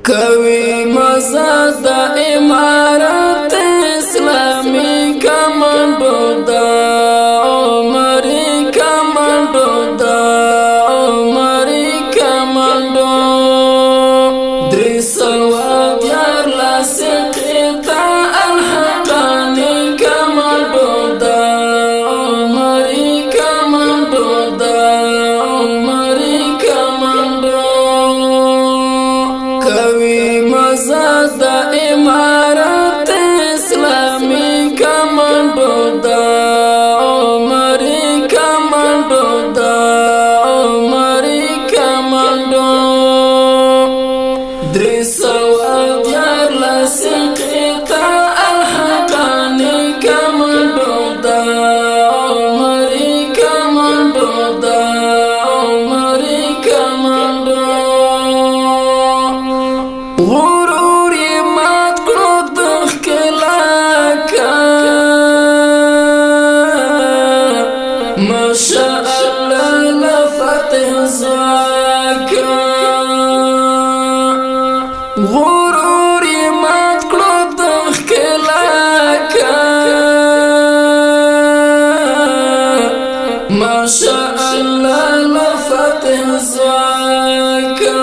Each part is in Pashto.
کوي مزه د امارت اسلامي کمانډو دا عمرې کمانډو دا عمرې کمانډو درې سوه دیارلس قطع الحقاني کمانډو دا عمرې کمانډو دا عمرې کمانډو کوي مزه د امارت اسلامي کمانډو دا عمرې کمانډو دا عمرې کمانډو درې سوه دیارلس قطع الحقاني کمانډو دا عمرې کمانډو دا عمرې کمانډو غرور یې مات کړو د ښکلاکه ماشاءالله له فتح ځواکه غرور یې مات کړو د ښکلاکه ماشاءالله له فتح ځواکه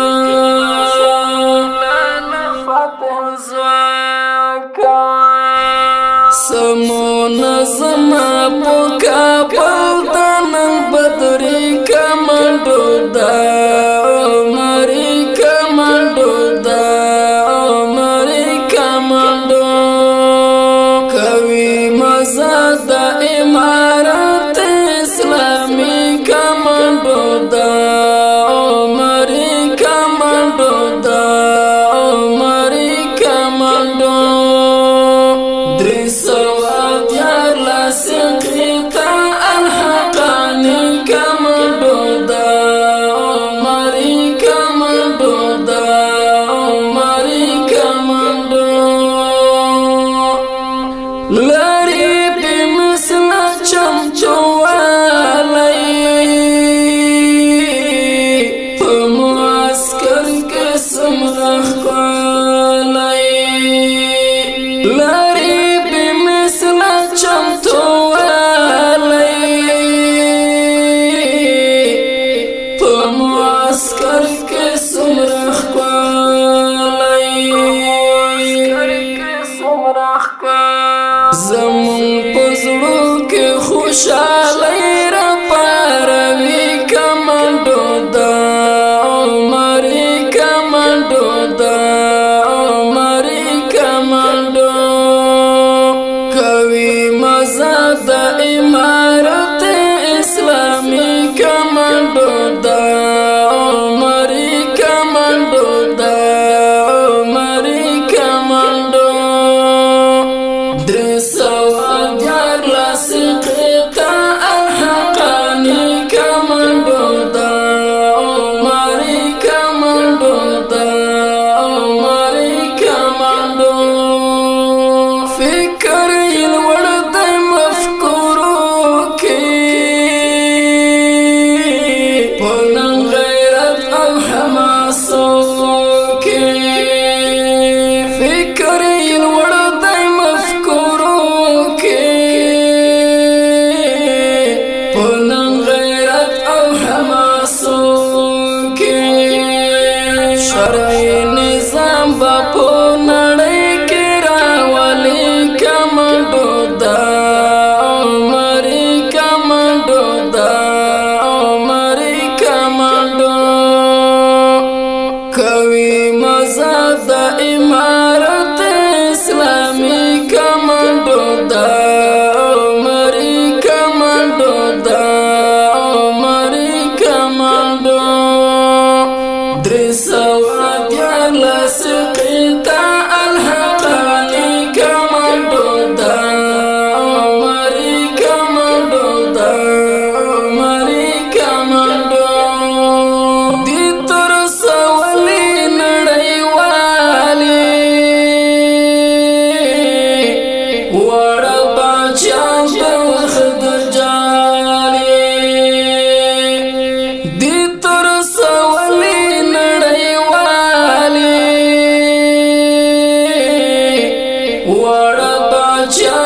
سمون زما پوکا پلتنن بدری کمانډو دا عمرې کمانډو دا عمرې کمانډو کوي مزه د امارت اسلامي کمانډو دا عمرې کمانډو دا عمرې کمانډو درې سوه دیارلس قطع الحقاني کمانډو دا عمرې کمانډو دا عمرې کمانډو لري بې مثله چمچووالی په معسکر کې څومره ښکلی لري بې مثله چمتووالی په معسکر کې څومره ښکلی زمون په زړو کې خوشحالۍ راپاروي کمانډو دا عمرې کمانډو دا عمرې کمانډو کوي مزه د امارت اسلامي کمانډو دا عمرې کمانډو دا عمرې کمانډو درې سوه دیارلس قطع الحقاني کمانډو دا عمرې کمانډو دا عمرې کمانډو فکر یې لوړ دی مفکورو کې په نن غیرت او حماسو کې فکر یې لوړ دی مفکورو کې په نن غیرت او حماسو کې شرعي نظام به په نړۍ کې راولي کمانډو دا عمرې کمانډو دا عمرې کمانډو کوي مزه د امارت اسلامي کمانډو دا عمرې کمانډو دا عمرې کمانډو درې سوه دیارلس قطع الحقاني کمانډو دا عمرې کمانډو دا عمرې کمانډو دې تر سوالې نړیوالې وړه باچا د وخت جالې دې تر سوالې نړیوالې وړ بچا